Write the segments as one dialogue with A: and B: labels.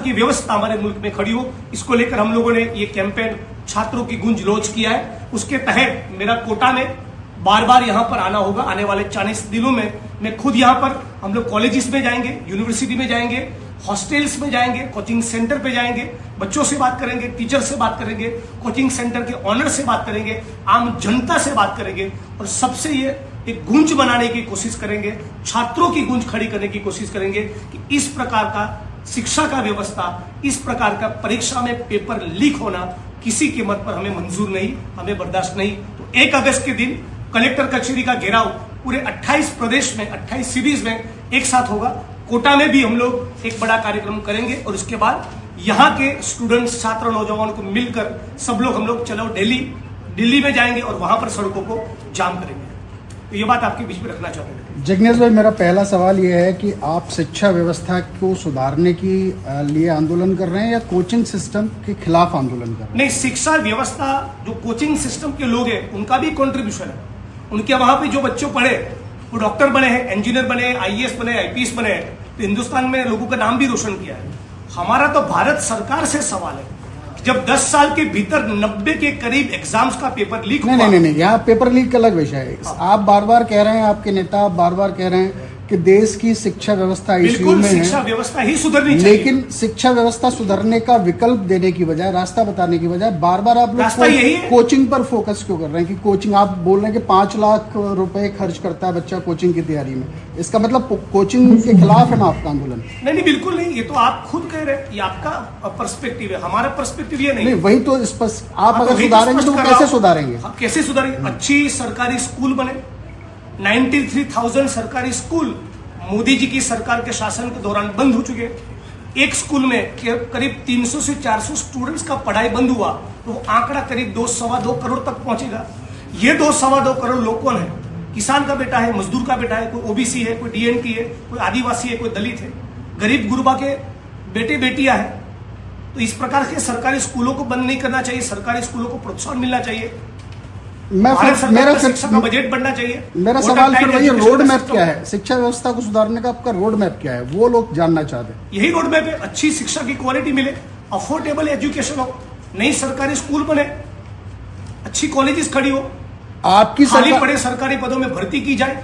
A: की व्यवस्था हमारे मुल्क में खड़ी हो, इसको लेकर हम लोगों ने ये कैंपेन छात्रों की गूंज लॉन्च किया है। उसके तहत मेरा कोटा में बार बार यहाँ पर आना होगा। आने वाले 40 दिनों में मैं खुद यहाँ पर, हम लोग कॉलेजेस में जाएंगे, यूनिवर्सिटी में जाएंगे, हॉस्टल्स में जाएंगे, कोचिंग सेंटर पे जाएंगे, बच्चों से बात करेंगे, टीचर से बात करेंगे, कोचिंग सेंटर के ऑनर से बात करेंगे, आम जनता से बात करेंगे और सबसे ये एक गूंज बनाने की कोशिश करेंगे, छात्रों की गूंज खड़ी करने की कोशिश करेंगे कि इस प्रकार का शिक्षा का व्यवस्था, इस प्रकार का परीक्षा में पेपर लीक होना किसी कीमत पर हमें मंजूर नहीं, हमें बर्दाश्त नहीं। तो 1 अगस्त के दिन कलेक्टर कचेरी का घेराव पूरे 28 प्रदेश में, 28 सिटीज में एक साथ होगा। कोटा में भी हम लोग एक बड़ा कार्यक्रम करेंगे और उसके बाद यहाँ के स्टूडेंट्स, छात्र, नौजवानों को मिलकर सब लोग हम लोग चलो दिल्ली में जाएंगे और वहां पर सड़कों को जाम करेंगे। तो ये बात आपके बीच में रखना चाहते हैं।
B: जिग्नेश भाई, मेरा पहला सवाल ये है कि आप शिक्षा व्यवस्था को सुधारने की लिए आंदोलन कर रहे हैं या कोचिंग सिस्टम के खिलाफ आंदोलन कर रहे हैं?
A: नहीं, शिक्षा व्यवस्था, जो कोचिंग सिस्टम के लोग हैं उनका भी कंट्रीब्यूशन है। उनके वहां पे जो बच्चों पढ़े वो डॉक्टर बने हैं, इंजीनियर बने, आईएएस बने, आईपीएस बने, तो हिंदुस्तान में लोगों का नाम भी रोशन किया है। हमारा तो भारत सरकार से सवाल है, जब 10 साल के भीतर 90 के करीब एग्जाम्स का पेपर लीक हुआ।
B: नहीं, यहाँ पेपर लीक का अलग विषय है। आप बार बार कह रहे हैं, आपके नेता बार बार कह रहे हैं कि देश की शिक्षा व्यवस्था इश्यू में है,
A: शिक्षा व्यवस्था ही सुधरनी चाहिए।
B: लेकिन शिक्षा व्यवस्था सुधरने का विकल्प देने की बजाय, रास्ता बताने की बजाय बार बार आप लोग कोचिंग पर फोकस क्यों कर रहे हैं कि कोचिंग, आप बोल रहे हैं कि 5 लाख रुपए खर्च करता है बच्चा कोचिंग की तैयारी में। इसका मतलब कोचिंग के खिलाफ है ना आपका आंदोलन?
A: नहीं, बिल्कुल नहीं, ये तो आप खुद कह रहे हैं, ये आपका पर्सपेक्टिव है, हमारा पर्सपेक्टिव ये नहीं।
B: वही तो स्पष्ट, आप अगर सुधारेंगे तो कैसे सुधारेंगे?
A: कैसे सुधारेंगे? अच्छी सरकारी स्कूल बने, 93,000 सरकारी स्कूल मोदी जी की सरकार के शासन के दौरान बंद हो चुके। एक स्कूल में करीब 300 से 400 स्टूडेंट्स का पढ़ाई बंद हुआ तो वो आंकड़ा करीब 2-2.25 करोड़ तक पहुंचेगा। ये 2-2.25 करोड़ लोग कौन है? किसान का बेटा है, मजदूर का बेटा है, कोई ओबीसी है, कोई डीएनटी है, कोई आदिवासी है, कोई दलित है, गरीब गुरबा के बेटे बेटियां हैं। तो इस प्रकार के सरकारी स्कूलों को बंद नहीं करना चाहिए, सरकारी स्कूलों को प्रोत्साहन मिलना चाहिए।
B: मेरा
A: शिक्षा का बजट बढ़ना चाहिए।
B: मेरा सवाल फिर वही, रोड मैप क्या है? शिक्षा व्यवस्था को सुधारने का आपका रोड मैप क्या है? वो लोग जानना चाहते हैं।
A: यही रोड मैप है, अच्छी शिक्षा की क्वालिटी मिले, अफोर्डेबल एजुकेशन हो, नई सरकारी स्कूल बने, अच्छी कॉलेजेस खड़ी हो,
B: आपकी
A: खाली पड़े सरकारी पदों में भर्ती की जाए।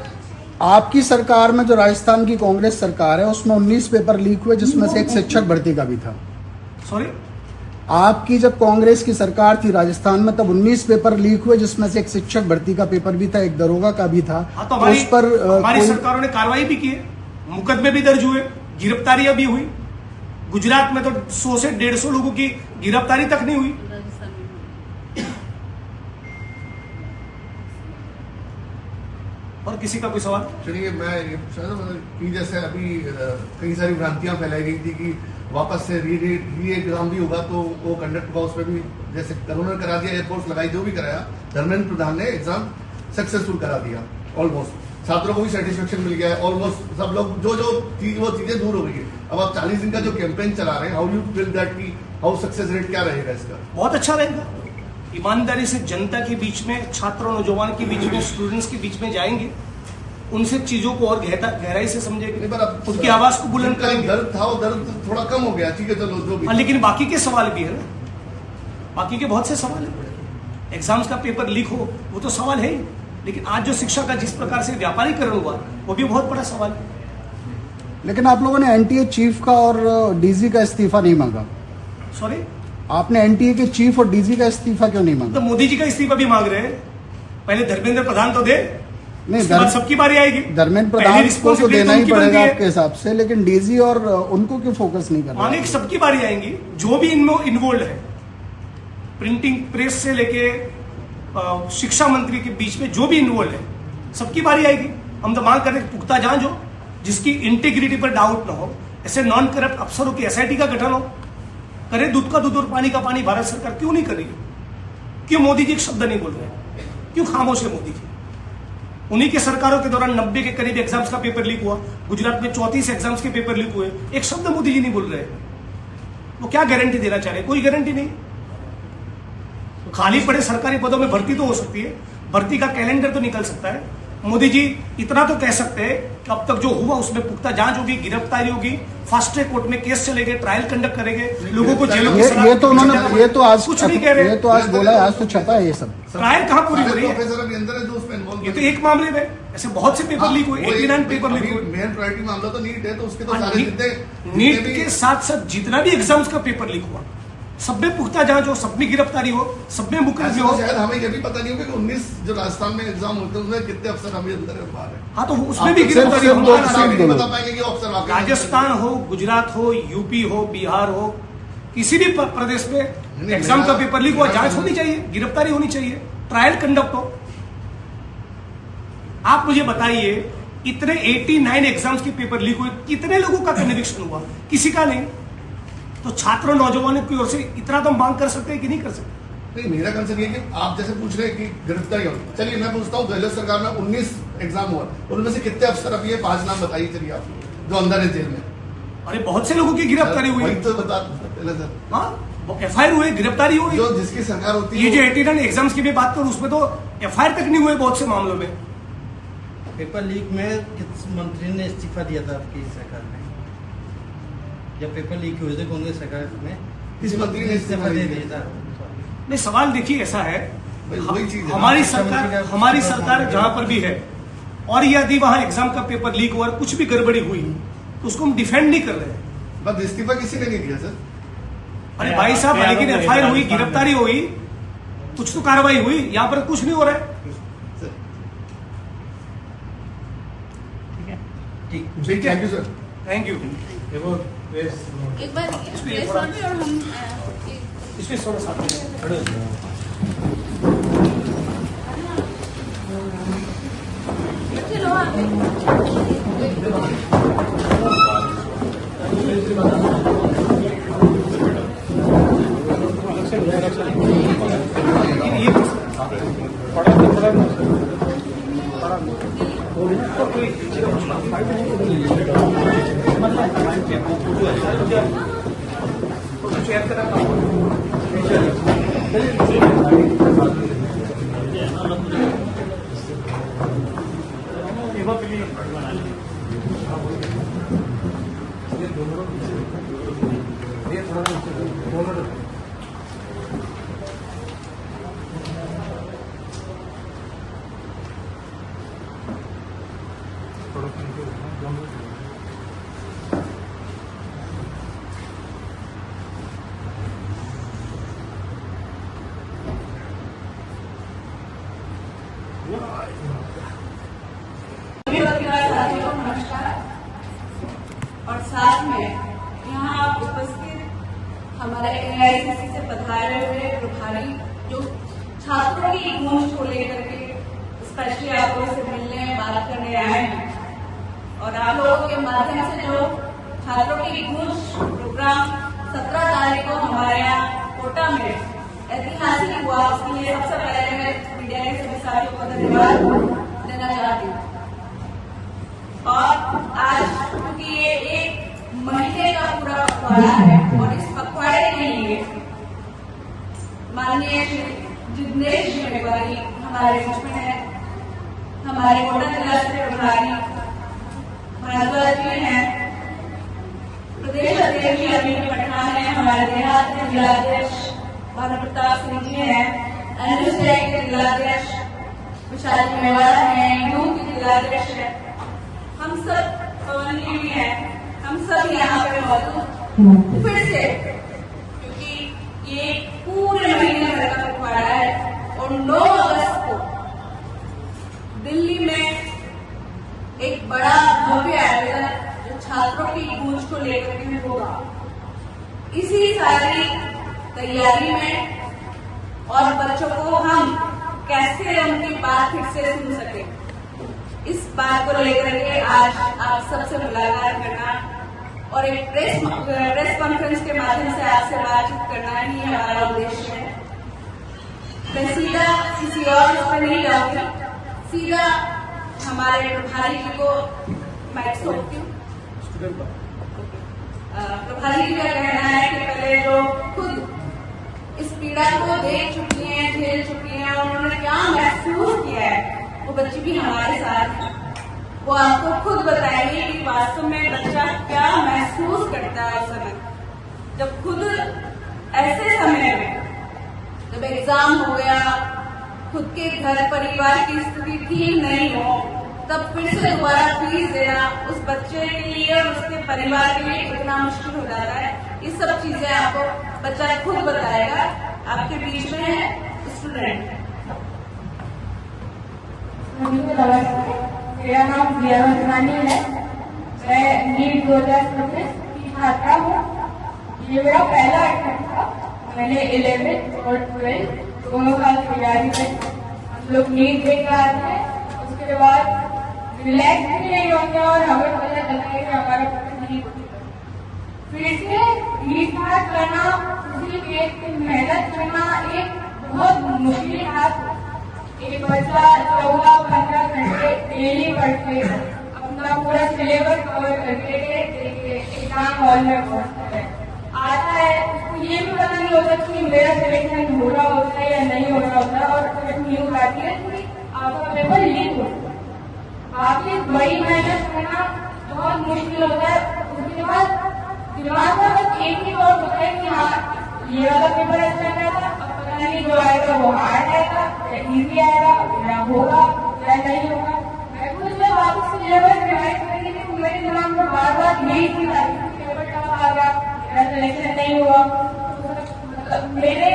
B: आपकी सरकार में जो राजस्थान की कांग्रेस सरकार है उसमें 19 पेपर लीक हुए, जिसमें से एक शिक्षक भर्ती का भी था।
A: सॉरी,
B: आपकी जब कांग्रेस की सरकार थी राजस्थान में तब 19 पेपर लीक हुए, जिसमें से एक शिक्षक भर्ती का पेपर भी था, एक दरोगा का भी था।
A: तो उस पर हमारी सरकारों ने कार्रवाई भी की है, मुकदमे भी दर्ज हुए, गिरफ्तारियां भी हुई। गुजरात में तो 100 से 150 लोगों की गिरफ्तारी तक नहीं हुई। और किसी का कोई सवाल?
C: चलिए, मैं जैसे अभी कई सारी भ्रांतियां फैलाई गई थी कि वापस से री एग्जाम भी होगा, तो वो कंडक्ट हुआ, उसमें भी जैसे उन्होंने करा दिया, एयरफोर्स लगाई, जो भी कराया, धर्मेंद्र प्रधान ने एग्जाम सक्सेसफुल करा दिया ऑलमोस्ट। छात्रों को भी सेटिस्फेक्शन मिल गया है ऑलमोस्ट। सब लोग वो चीजें दूर हो गई है। अब आप 40 दिन का जो कैंपेन चला रहे हैं, हाउ यू फील दैट की हाउ सक्सेस रेट क्या रहेगा इसका?
A: बहुत अच्छा रहेगा। ईमानदारी से जनता के बीच में, छात्रों नौजवान के बीच में, स्टूडेंट्स के बीच में जाएंगे, उनसे चीजों को और गहराई से समझेंगे, उनकी आवाज को बुलंद करेंगे।
C: दर्द था, वो दर्द थोड़ा कम हो गया, ठीक है, चलो जो भी।
A: लेकिन बाकी के सवाल भी है ना, बाकी के बहुत से सवाल है। एग्जाम्स का पेपर लीक हो वो तो सवाल है ही, लेकिन आज जो शिक्षा का जिस प्रकार से व्यापारीकरण हुआ वो भी बहुत बड़ा सवाल है।
B: लेकिन आप लोगों ने एनटीए चीफ का और डीजी का इस्तीफा नहीं मांगा।
A: सॉरी,
B: आपने एनटीए के चीफ और डीजी का इस्तीफा क्यों नहीं मांगा?
A: तो मोदी जी का इस्तीफा भी मांग रहे हैं, पहले धर्मेंद्र प्रधान तो दे,
B: नहीं,
A: सबकी बारी आएगी।
B: धर्मेंद्र प्रधान को तो देना ही पड़ेगा आपके हिसाब से, लेकिन डीजी और उनको क्यों फोकस नहीं करना?
A: मांगे सबकी बारी आएंगी, जो भी इनमें इन्वॉल्व है, प्रिंटिंग प्रेस से लेके शिक्षा मंत्री के बीच में जो भी इन्वॉल्व है, सबकी बारी आएगी। हम तो मांग करें पुख्ता जांच हो, जिसकी इंटीग्रिटी पर डाउट ना हो, ऐसे नॉन करप्ट अफसरों की एसआईटी का गठन हो, करे दूध का दूध और पानी का पानी। भारत सरकार क्यों नहीं कर रही है? क्यों मोदी जी एक शब्द नहीं बोल रहे? क्यों खामोश है मोदी जी? उन्हीं के सरकारों के दौरान 90 के करीब एग्जाम्स का पेपर लीक हुआ, गुजरात में 34 एग्जाम्स के पेपर लीक हुए, एक शब्द मोदी जी नहीं बोल रहे। वो क्या गारंटी देना चाह रहे? कोई गारंटी नहीं। खाली पड़े सरकारी पदों में भर्ती तो हो सकती है, भर्ती का कैलेंडर तो निकल सकता है। मोदी जी इतना तो कह सकते हैं कि अब तक जो हुआ उसमें पुख्ता जांच होगी, गिरफ्तारी होगी, फास्ट ट्रैक कोर्ट में केस चलेंगे, ट्रायल कंडक्ट करेंगे, लोगों को जेलों की सलाह
B: ये तो उन्होंने ये तो आज
A: कुछ नहीं कह रहे,
B: ये तो आज बोला है, आज तो छपा है ये सब।
A: ट्रायल कहाँ पूरी हो रही है?
C: प्रोफेसर अभियंता है जो उसमें इन्वॉल्व
A: ये तो एक मामले में, ऐसे बहुत से पेपर लीक हुए, 89 पेपर लीक हुए।
C: मेन प्रायोरिटी मामला तो नीट है, तो उसके तो सारे
A: नीट के साथ साथ जितना भी एग्जाम्स का पेपर लीक हुआ, सब में पुख्ता जांच हो, सब में गिरफ्तारी हो, सब में मुकदमे हो।
C: शायद हमें ये भी पता नहीं होगा कि 19 जो राजस्थान में एग्जाम होते हैं उसमें कितने अफसर हमें अंदर है बाहर है।
A: हाँ तो उसमें भी गिरफ्तारी हो।
C: नहीं बता पाएंगे कि अफसर वाकई
A: राजस्थान हो, गुजरात हो, यूपी हो, बिहार हो, किसी भी प्रदेश में एग्जाम का पेपर लीक हुआ, जांच होनी चाहिए, गिरफ्तारी होनी चाहिए, ट्रायल कंडक्ट हो। आप मुझे बताइए, इतने 89 एग्जाम्स के पेपर लीक हुए, कितने लोगों का कन्विक्शन हुआ? किसी का नहीं। तो छात्रों नौजवानों की ओर से इतना तो मांग कर सकते हैं कि नहीं कर सकते?
C: नहीं, मेरा कंसर्न ये कि आप जैसे पूछ रहे हैं कि गिरफ्तारी होगी, चलिए मैं पूछता हूँ, गहलोत सरकार में 19 एग्जाम हुआ, उनमें से कितने अफसर अभी ये 5 नाम बताइए चलिए आप, जो अंदर है जेल में।
A: अरे बहुत से लोगों की गिरफ्तारी हुई।
C: वही तो बता पहले सर,
A: हाँ FIR हुए, गिरफ्तारी हुई।
C: जो जिसकी सरकार होती है,
A: ये जो 89 एग्जाम्स की भी बात करूं, उसमें तो FIR तक नहीं हुए बहुत से मामलों में।
D: पेपर लीक में किस मंत्री ने इस्तीफा दिया था आपकी सरकार में? जब पेपर लीक हुए थे कांग्रेस सरकार में
C: किस मंत्री ने
D: इस्तीफा दे दिया था?
A: नहीं, सवाल देखिए ऐसा है,
C: वही चीज है।
A: हमारी सरकार जहां पर भी है, और यदि वहां एग्जाम का पेपर लीक हुआ, कुछ भी गड़बड़ी हुई, तो उसको हम डिफेंड नहीं कर रहे हैं।
C: बस इस्तीफा किसी ने नहीं दिया सर।
A: अरे भाई साहब, लेकिन FIR हुई, गिरफ्तारी हुई, कुछ तो कार्रवाई हुई, यहाँ पर कुछ नहीं हो रहा है।
C: ठीक, thank you sir.
A: Thank you.
E: एक बार प्रेस और हम
A: इसमें थोड़ा सा
E: चलो आगे। नमस्कार। और साथ में यहाँ उपस्थित हमारे AICC से पधारे हुए प्रभारी जो छात्रों की गूंज को लेकर के स्पेशली आप लोगों से मिलने बात करने आए हैं, और आप लोगों के माध्यम से जो छात्रों की गूंज प्रोग्राम 17 तारीख को हमारे यहाँ कोटा में ऐतिहासिक हुआ, उसके लिए सबसे पहले मैं मीडिया के सभी साथियों को धन्यवाद देना चाहती हूँ। और आज क्योंकि ये 1 महीने का पूरा पखवाड़ा है, और इस पखवाड़े के लिए माननीय श्री जिग्नेश जी मेवारी हमारे बीच में है, हमारे कोटा जिला से प्रभारी भारद्वाज जी हैं, प्रदेश अध्यक्ष जी अमित पटना है, हमारे देहात के जिलाध्यक्ष भानु प्रताप सिंह जी हैं, अनुसूचित के जिलाध्यक्ष विशाल मेवाड़ा है, यूथ के जिलाध्यक्ष है, हम सब पवन भी हैं, हम सब यहाँ पे मौजूद फिर से, क्योंकि ये पूरे महीने भर का पखवाड़ा है। और 9 अगस्त को दिल्ली में एक बड़ा भव्य आयोजन जो छात्रों की गूंज को लेकर के होगा, इसी सारी तैयारी में और बच्चों को हम कैसे उनकी बात फिर से सुन सके, इस बात को लेकर के आज आप सबसे मुलाकात करना और एक प्रेस कॉन्फ्रेंस के माध्यम से आपसे बातचीत करना ही हमारा उद्देश्य है। मैं सीधा किसी और पर नहीं जाऊंगी, सीधा हमारे प्रभारी जी को माइक सौंपती हूँ। प्रभारी जी का कहना है कि पहले जो खुद इस पीड़ा को देख चुकी हैं, झेल चुकी हैं, और उन्होंने क्या महसूस किया है, वो बच्ची भी हमारे साथ है। वो आपको खुद बताएंगे कि वास्तव में बच्चा क्या महसूस करता है उस समय, जब खुद ऐसे समय में जब एग्जाम हो गया, खुद के घर परिवार की स्थिति ठीक नहीं हो, तब फिर से दोबारा फीस देना उस बच्चे के लिए और उसके परिवार के लिए कितना मुश्किल हो जाता है। ये सब चीजें आपको बच्चा खुद बताएगा। आपके बीच में है स्टूडेंट।
F: मेरा नाम जिया वसवानी है। मैं नीट 2024 की छात्रा हूँ। ये मेरा पहला अटेम्प्ट था। मैंने 11th और 12th दोनों साल तैयारी में हम लोग नीट दे के आते हैं। उसके बाद रिलैक्स भी नहीं होते और हमें पता चलता है कि हमारा पेपर नहीं होता। फिर से रीस्टार्ट करना, उसी पेज पे मेहनत करना एक बहुत मुश्किल था। एक बच्चा 14-15 घंटे डेली पढ़ के अपना पूरा सिलेबस कवर करके एग्जाम हॉल में पहुंचता है, आता है। उसको ये भी पता नहीं होता कि मेरा सिलेक्शन हो रहा होता है या नहीं हो रहा होता, और जब न्यूज आती है कि आपका पेपर लीक हो, काफी बड़ी मेहनत करना बहुत मुश्किल होता है। उसके बाद दिमाग में बस एक ही बात होता है कि हाँ ये वाला पेपर अच्छा गया था, पता नहीं जो आएगा वो हार्ड आएगा या इजी आएगा या होगा या नहीं होगा। मैं खुद जब वापस सिलेबस रिवाइज करेंगे तो मेरे दिमाग में बार बार यही चीज आती है, पेपर कब आ गया, मेरा सिलेक्शन नहीं हुआ। मतलब मेरे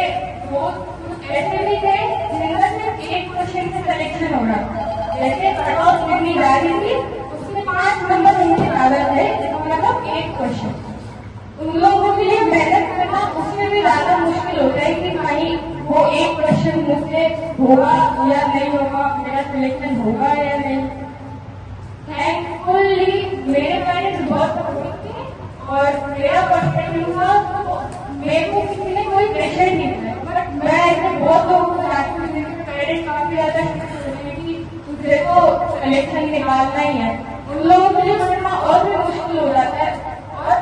F: दोस्त ऐसे भी थे जिनका सिर्फ एक क्वेश्चन से सिलेक्शन हो रहा था। जैसे कट ऑफ कितनी जा रही थी उसमें 5 नंबर उनके ज्यादा थे, मतलब एक क्वेश्चन। उन लोगों के लिए मेहनत करना उसमें भी ज्यादा मुश्किल होता है कि कहीं वो एक क्वेश्चन मुझसे होगा या नहीं होगा, मेरा सिलेक्शन होगा या नहीं। थैंकफुली मेरे पेरेंट्स बहुत सपोर्टिव थे और मेरा पर्सपेक्टिव था तो मेरे को किसी ने कोई प्रेशर नहीं दिया। बट मैं ऐसे बहुत लोगों को जानती हूँ जिनके पेरेंट्स काफी ज्यादा कि तुझे को सिलेक्शन निकालना ही है, उन लोगों के लिए पढ़ना और भी मुश्किल हो जाता है। और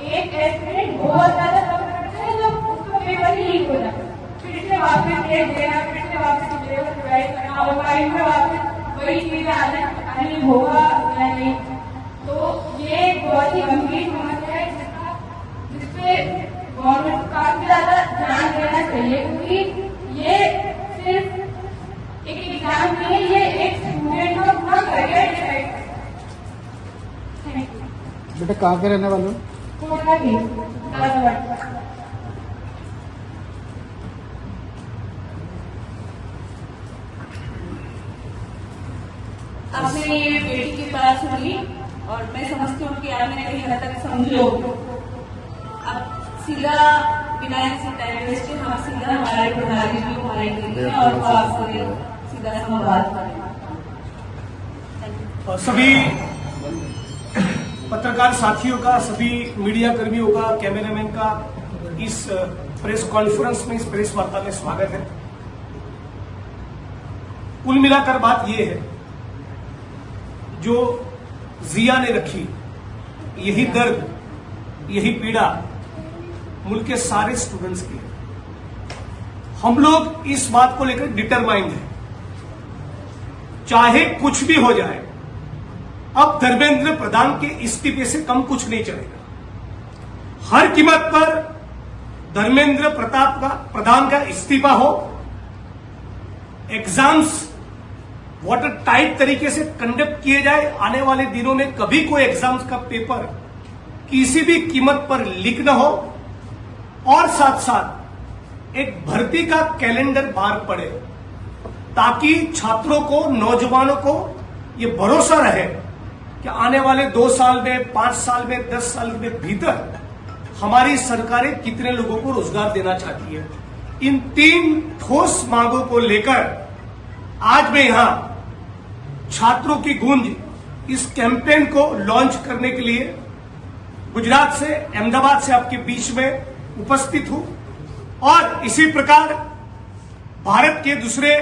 F: एक एस्पिरेंट बहुत ज्यादा सफर करता है जब उसका पेपर ही लीक हो जाता है, फिर से वापस टेस्ट देना, फिर से वापस सिलेबस रिवाइज करना और माइंड में वापस वही चीजें आनी होगा या नहीं। तो ये एक बहुत ही गंभीर समस्या है जिसपे गवर्नमेंट को काफी ज्यादा ध्यान देना चाहिए, क्योंकि ये सिर्फ एक एग्जाम नहीं है, ये एक स्टूडेंट का पूरा करियर डिसाइड करता है।
B: बेटा कहाँ के रहने वाले हो?
E: आपने ये बेटी की बात सुनी और मैं समझती हूँ कि आपने कहीं हद तक समझो। अब सीधा बिना किसी टाइम वेस्ट के हम सीधा हमारे प्रधानी जी को हमारे और वो आपसे सीधा संवाद करें।
A: सभी पत्रकार साथियों का, सभी मीडिया कर्मियों का, कैमरामैन का इस प्रेस कॉन्फ्रेंस में, इस प्रेस वार्ता में स्वागत है। कुल मिलाकर बात यह है, जो जिया ने रखी, यही दर्द, यही पीड़ा मुल्क के सारे स्टूडेंट्स की है। हम लोग इस बात को लेकर डिटरमाइंड है, चाहे कुछ भी हो जाए, अब धर्मेंद्र प्रधान के इस्तीफे से कम कुछ नहीं चलेगा। हर कीमत पर धर्मेंद्र प्रधान का इस्तीफा हो, एग्जाम्स वाटर टाइट तरीके से कंडक्ट किए जाए। आने वाले दिनों में कभी कोई एग्जाम्स का पेपर किसी भी कीमत पर लीक न हो, और साथ साथ एक भर्ती का कैलेंडर बाहर पड़े, ताकि छात्रों को, नौजवानों को ये भरोसा रहे कि आने वाले 2 साल में, 5 साल में, 10 साल के भीतर हमारी सरकारें कितने लोगों को रोजगार देना चाहती है। इन 3 ठोस मांगों को लेकर आज मैं यहां छात्रों की गूंज इस कैंपेन को लॉन्च करने के लिए गुजरात से, अहमदाबाद से आपके बीच में उपस्थित हूं। और इसी प्रकार भारत के दूसरे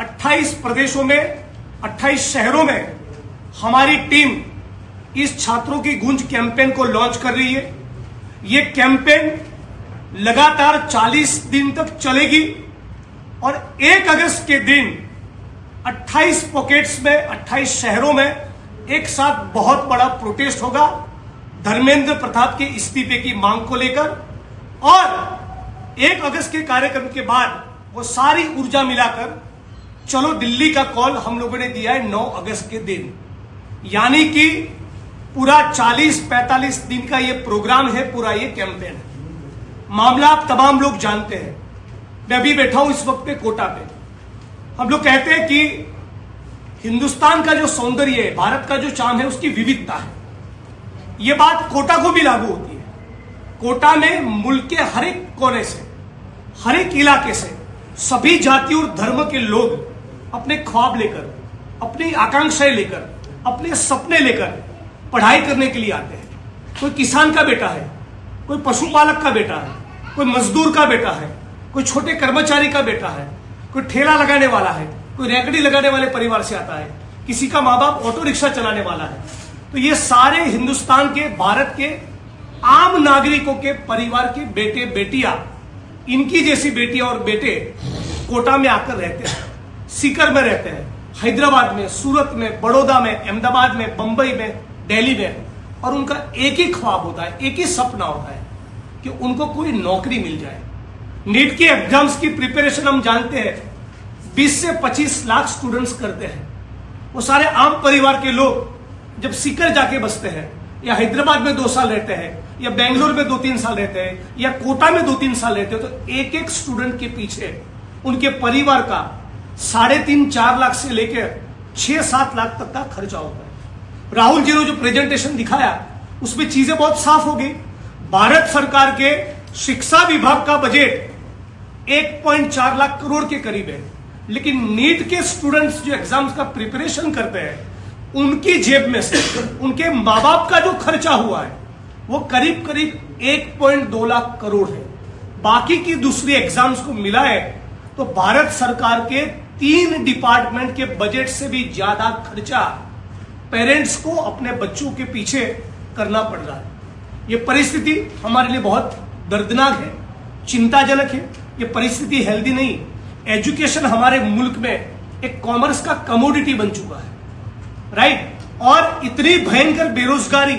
A: 28 प्रदेशों में, 28 शहरों में हमारी टीम इस छात्रों की गूंज कैंपेन को लॉन्च कर रही है। ये कैंपेन लगातार 40 दिन तक चलेगी और 1 अगस्त के दिन 28 पॉकेट्स में, 28 शहरों में एक साथ बहुत बड़ा प्रोटेस्ट होगा धर्मेंद्र प्रताप के इस्तीफे की मांग को लेकर, और 1 अगस्त के कार्यक्रम के बाद वो सारी ऊर्जा मिलाकर चलो दिल्ली का कॉल हम लोगों ने दिया है 9 अगस्त के दिन। यानी कि पूरा 40-45 दिन का ये प्रोग्राम है, पूरा ये कैंपेन है। मामला आप तमाम लोग जानते हैं। मैं अभी बैठा हूं इस वक्त पे कोटा पे। हम लोग कहते हैं कि हिंदुस्तान का जो सौंदर्य है, भारत का जो चार्म है, उसकी विविधता है। ये बात कोटा को भी लागू होती है। कोटा में मुल्क के हर एक कोने से, हर एक इलाके से सभी जाति और धर्म के लोग अपने ख्वाब लेकर, अपनी आकांक्षाएं लेकर, अपने सपने लेकर पढ़ाई करने के लिए आते हैं। कोई किसान का बेटा है, कोई पशुपालक का बेटा है, कोई मजदूर का बेटा है, कोई छोटे कर्मचारी का बेटा है, कोई ठेला लगाने वाला है, कोई रैकड़ी लगाने वाले परिवार से आता है, किसी का माँ बाप ऑटो रिक्शा चलाने वाला है। तो ये सारे हिंदुस्तान के, भारत के आम नागरिकों के परिवार के बेटे बेटियां, इनकी जैसी बेटियां और बेटे कोटा में आकर रहते हैं, सीकर में रहते हैं, हैदराबाद में, सूरत में, बड़ौदा में, अहमदाबाद में, बंबई में, दिल्ली में। और उनका एक ही ख्वाब होता है, एक ही सपना होता है कि उनको कोई नौकरी मिल जाए। नीट के एग्जाम्स की प्रिपरेशन हम जानते हैं 20 से 25 लाख स्टूडेंट्स करते हैं। वो सारे आम परिवार के लोग जब सीकर जाके बसते हैं, या हैदराबाद में 2 साल रहते हैं, या बेंगलोर में 2-3 साल रहते हैं, या कोटा में 2-3 साल रहते हैं, तो एक एक स्टूडेंट के पीछे उनके परिवार का 3.5-4 लाख से लेकर 6-7 लाख तक का खर्चा होता है। राहुल जी ने जो प्रेजेंटेशन दिखाया उसमें चीजें बहुत साफ हो गई। भारत सरकार के शिक्षा विभाग का बजट 1.4 लाख करोड़ के करीब है, लेकिन नीट के स्टूडेंट्स जो एग्जाम्स का प्रिपरेशन करते हैं, उनकी जेब में से, उनके माँ बाप का जो खर्चा हुआ है वो करीब करीब 1.2 लाख करोड़ है। बाकी की दूसरी एग्जाम्स को मिलाए तो भारत सरकार के 3 डिपार्टमेंट के बजट से भी ज्यादा खर्चा पेरेंट्स को अपने बच्चों के पीछे करना पड़ रहा है। ये परिस्थिति हमारे लिए बहुत दर्दनाक है, चिंताजनक है। ये परिस्थिति हेल्दी नहीं। एजुकेशन हमारे मुल्क में एक कॉमर्स का कमोडिटी बन चुका है, राइट। और इतनी भयंकर बेरोजगारी,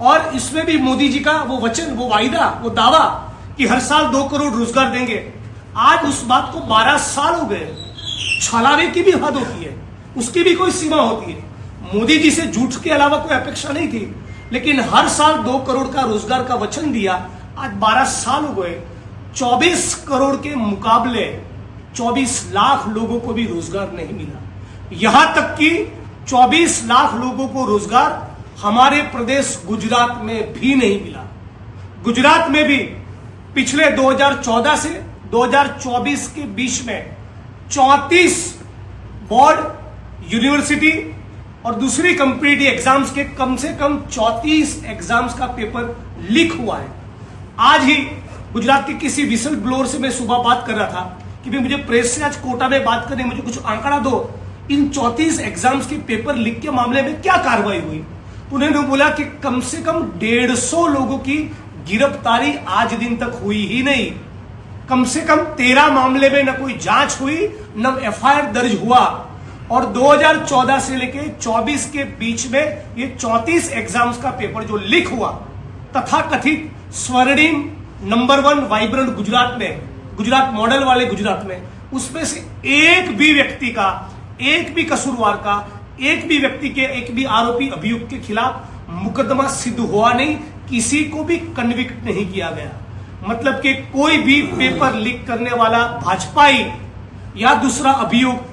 A: और इसमें भी मोदी जी का वो वचन, वो वायदा, वो दावा कि हर साल 2 करोड़ रोजगार देंगे, आज उस बात को 12 साल हो गए। छलावे की भी हद होती है, उसकी भी कोई सीमा होती है। मोदी जी से झूठ के अलावा कोई अपेक्षा नहीं थी, लेकिन हर साल 2 करोड़ का रोजगार का वचन दिया, आज 12 साल हो गए। 24 करोड़ के मुकाबले 24 लाख लोगों को भी रोजगार नहीं मिला। यहां तक कि 24 लाख लोगों को रोजगार हमारे प्रदेश गुजरात में भी नहीं मिला। गुजरात में भी पिछले 2014 से 2024 के बीच में 34 बोर्ड, यूनिवर्सिटी और दूसरी कॉम्पिटिटिव एग्जाम्स के कम से कम 34 एग्जाम्स का पेपर लीक हुआ है। आज ही गुजरात के किसी विसल ब्लोअर से मैं सुबह बात कर रहा था कि भाई मुझे प्रेस से आज कोटा में बात करनी, मुझे कुछ आंकड़ा दो, इन 34 एग्जाम्स के पेपर लीक के मामले में क्या कार्रवाई हुई। उन्होंने बोला कि कम से कम 150 लोगों की गिरफ्तारी आज दिन तक हुई ही नहीं। कम से कम 13 मामले में न कोई जांच हुई, न एफआईआर दर्ज हुआ। और 2014 से लेकर 24 के बीच में ये 34 एग्जाम्स का पेपर जो लीक हुआ, तथा कथित स्वर्णिम नंबर 1 वाइब्रेंट गुजरात में, गुजरात मॉडल वाले गुजरात में, उसमें से एक भी व्यक्ति का, एक भी कसूरवार का, एक भी व्यक्ति के, एक भी आरोपी अभियुक्त के खिलाफ मुकदमा सिद्ध हुआ नहीं, किसी को भी कन्विक्ट नहीं किया गया। मतलब कि कोई भी पेपर लीक करने वाला भाजपाई या दूसरा अभियुक्त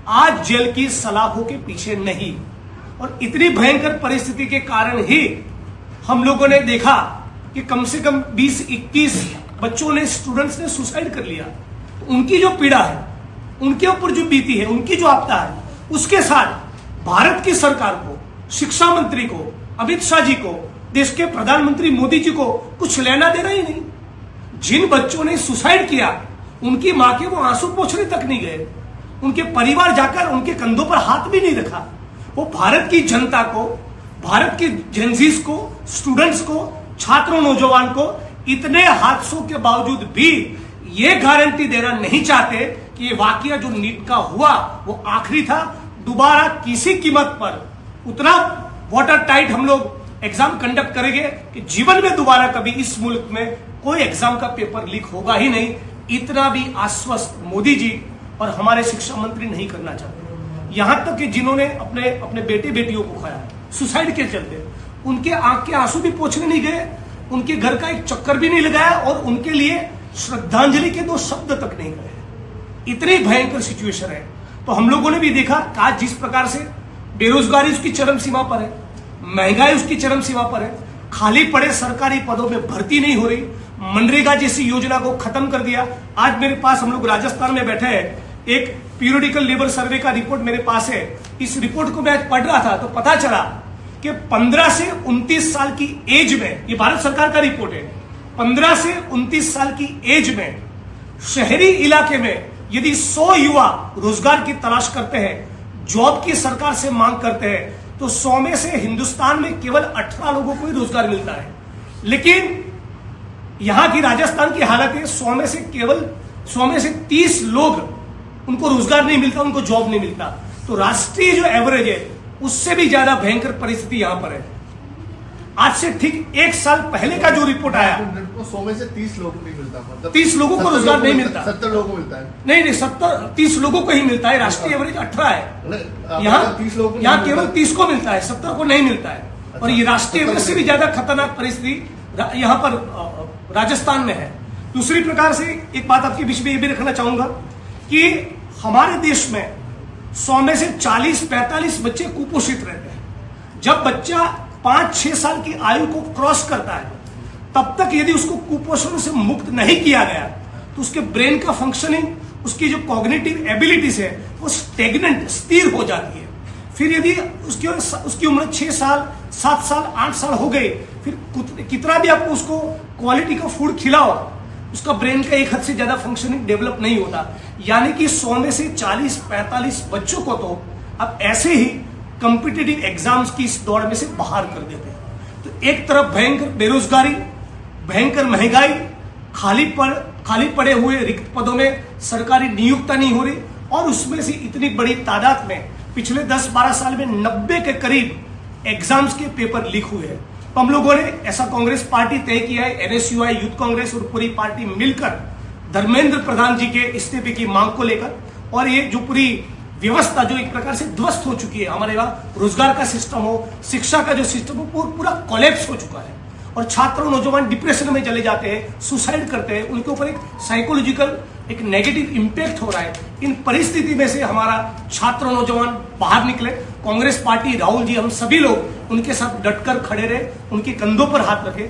A: आज जेल की सलाखों के पीछे नहीं। और इतनी भयंकर परिस्थिति के कारण ही हम लोगों ने देखा कि कम से कम 20-21 बच्चों ने, स्टूडेंट्स ने सुसाइड कर लिया। तो उनकी जो पीड़ा है, उनके ऊपर जो बीती है, उनकी जो आपदा है, उसके साथ भारत की सरकार को, शिक्षा मंत्री को, अमित शाह जी को, देश के प्रधानमंत्री मोदी जी को कुछ लेना देना ही नहीं। जिन बच्चों ने सुसाइड किया, उनकी मां के वो आंसू पोंछने तक नहीं गए, उनके परिवार जाकर उनके कंधों पर हाथ भी नहीं रखा। वो भारत की जनता को, भारत के जेनजीज को, स्टूडेंट्स को, छात्रों, नौजवान को इतने हादसों के बावजूद भी ये गारंटी देना नहीं चाहते कि ये वाकया जो नीट का हुआ वो आखिरी था। दोबारा किसी कीमत पर उतना वाटर टाइट हम लोग एग्जाम कंडक्ट करेंगे कि जीवन में दोबारा कभी इस मुल्क में कोई एग्जाम का पेपर लीक होगा ही नहीं। इतना भी आश्वस्त मोदी जी और हमारे शिक्षा मंत्री नहीं करना चाहते। यहां तक कि जिन्होंने अपने अपने बेटे बेटियों को खाया सुसाइड के चलते, उनके आंख के आंसू भी पोंछने नहीं गए, उनके घर का एक चक्कर भी नहीं लगाया और उनके लिए श्रद्धांजलि के 2 शब्द तक नहीं गए। इतनी भयंकर सिचुएशन है। तो हम लोगों ने भी देखा आज जिस प्रकार से बेरोजगारी उसकी चरम सीमा पर है, महंगाई उसकी चरम सीमा पर है, खाली पड़े सरकारी पदों में भर्ती नहीं हो रही, मनरेगा जैसी योजना को खत्म कर दिया। आज मेरे पास, हम लोग राजस्थान में बैठे हैं, एक पीरियडिकल लेबर सर्वे का रिपोर्ट मेरे पास है। इस रिपोर्ट को मैं आज पढ़ रहा था तो पता चला कि 15 से 29 साल की एज में, ये भारत सरकार का रिपोर्ट है, 15 से 29 साल की एज में शहरी इलाके में यदि 100 युवा रोजगार की तलाश करते हैं, जॉब की सरकार से मांग करते हैं, तो 100 में से हिंदुस्तान में केवल 18 लोगों को ही रोजगार मिलता है। लेकिन यहां की राजस्थान की हालत है, 100 में से 30 लोग, उनको रोजगार नहीं मिलता, उनको जॉब नहीं मिलता। तो राष्ट्रीय जो एवरेज है उससे भी ज्यादा भयंकर परिस्थिति यहां पर है। आज से ठीक 1 साल पहले का जो रिपोर्ट आया,
C: 100 में से 30 लोगों को नहीं मिलता, मतलब
A: 30 लोगों को रोजगार नहीं मिलता,
C: 70 लोगों को मिलता है।
A: नहीं 30 लोगों को ही मिलता है। राष्ट्रीय एवरेज 18 है, यहाँ केवल 30 को मिलता है, 70 को नहीं मिलता है। और ये राष्ट्रीय एवरेज से भी ज्यादा खतरनाक परिस्थिति यहाँ पर राजस्थान में है। दूसरी प्रकार से एक बात आपके बीच में ये भी रखना चाहूंगा कि हमारे देश में 100 में से 40-45 बच्चे कुपोषित रहते हैं। जब बच्चा 5-6 साल की आयु को क्रॉस करता है, तब तक यदि उसको कुपोषण से मुक्त नहीं किया गया तो उसके ब्रेन का फंक्शनिंग, उसकी जो कॉग्निटिव एबिलिटीज है वो स्टेगनेंट, स्थिर हो जाती है। फिर यदि उसकी उम्र 6 साल, 7 साल, 8 साल हो गए, फिर कितना भी आपको उसको क्वालिटी का फूड खिलाओ, उसका ब्रेन का एक हद से ज्यादा फंक्शनिंग डेवलप नहीं होता। यानी कि 100 में से 40-45 बच्चों को तो अब ऐसे ही कॉम्पिटिटिव एग्जाम्स की इस दौड़ में से बाहर कर देते हैं। तो एक तरफ भयंकर बेरोजगारी, भयंकर महंगाई, खाली पड़े हुए रिक्त पदों में सरकारी नियुक्ति नहीं हो रही, और उसमें से इतनी बड़ी तादाद में पिछले 10-12 साल में 90 के करीब एग्जाम्स के पेपर लीक हुए हैं। तो हम लोगों ने, ऐसा कांग्रेस पार्टी तय किया है, NSUI, यूथ कांग्रेस और पूरी पार्टी मिलकर धर्मेंद्र प्रधान जी के इस्तीफे की मांग को लेकर, और ये जो पूरी व्यवस्था जो एक प्रकार से ध्वस्त हो चुकी है, हमारे वहां रोजगार का सिस्टम हो, शिक्षा का जो सिस्टम हो, पूरा कोलैप्स हो चुका है। और छात्र नौजवान डिप्रेशन में चले जाते हैं, सुसाइड करते हैं, उनके ऊपर एक साइकोलॉजिकल एक नेगेटिव इंपैक्ट हो रहा है। इन परिस्थिति में से हमारा छात्र नौजवान बाहर निकले, कांग्रेस पार्टी, राहुल जी, हम सभी लोग उनके साथ डटकर खड़े रहे, उनके कंधों पर हाथ रखे।